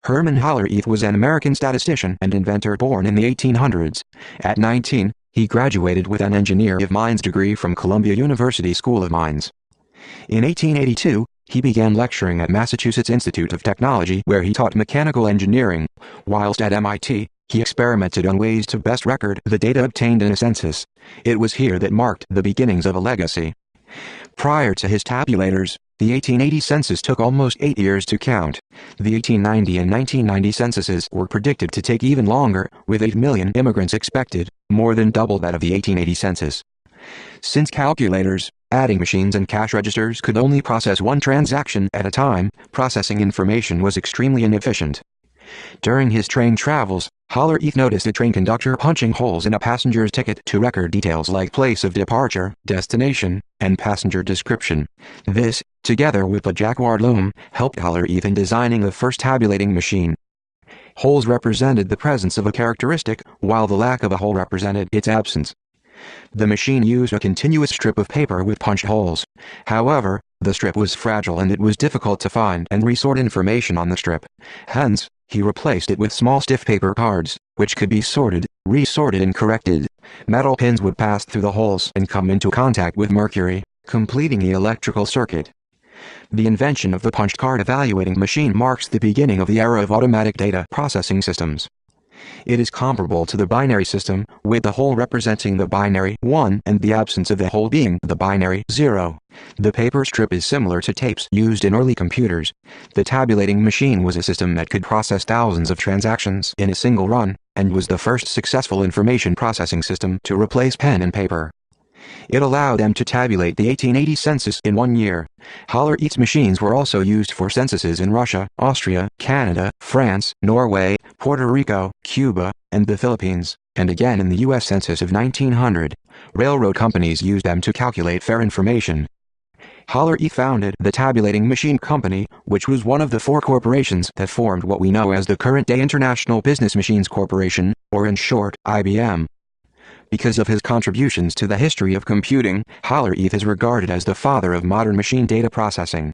Herman Hollerith was an American statistician and inventor born in the 1800s. At 19, he graduated with an Engineer of Mines degree from Columbia University School of Mines. In 1882, he began lecturing at Massachusetts Institute of Technology, where he taught mechanical engineering. Whilst at MIT, he experimented on ways to best record the data obtained in a census. It was here that marked the beginnings of a legacy. Prior to his tabulators, the 1880 census took almost 8 years to count. The 1890 and 1990 censuses were predicted to take even longer, with 8 million immigrants expected, more than double that of the 1880 census. Since calculators, adding machines and cash registers could only process one transaction at a time, processing information was extremely inefficient. During his train travels, Hollerith noticed a train conductor punching holes in a passenger's ticket to record details like place of departure, destination, and passenger description. This, together with the jacquard loom, helped Hollerith in designing the first tabulating machine. Holes represented the presence of a characteristic, while the lack of a hole represented its absence. The machine used a continuous strip of paper with punched holes. However, the strip was fragile and it was difficult to find and resort information on the strip. Hence, he replaced it with small stiff paper cards, which could be sorted, resorted and corrected. Metal pins would pass through the holes and come into contact with mercury, completing the electrical circuit. The invention of the punched card evaluating machine marks the beginning of the era of automatic data processing systems. It is comparable to the binary system, with the hole representing the binary 1 and the absence of the hole being the binary 0. The paper strip is similar to tapes used in early computers. The tabulating machine was a system that could process thousands of transactions in a single run, and was the first successful information processing system to replace pen and paper. It allowed them to tabulate the 1880 census in 1 year. Hollerith's machines were also used for censuses in Russia, Austria, Canada, France, Norway, Puerto Rico, Cuba, and the Philippines, and again in the U.S. Census of 1900. Railroad companies used them to calculate fare information. Hollerith founded the Tabulating Machine Company, which was one of the 4 corporations that formed what we know as the current-day International Business Machines Corporation, or in short, IBM. Because of his contributions to the history of computing, Hollerith is regarded as the father of modern machine data processing.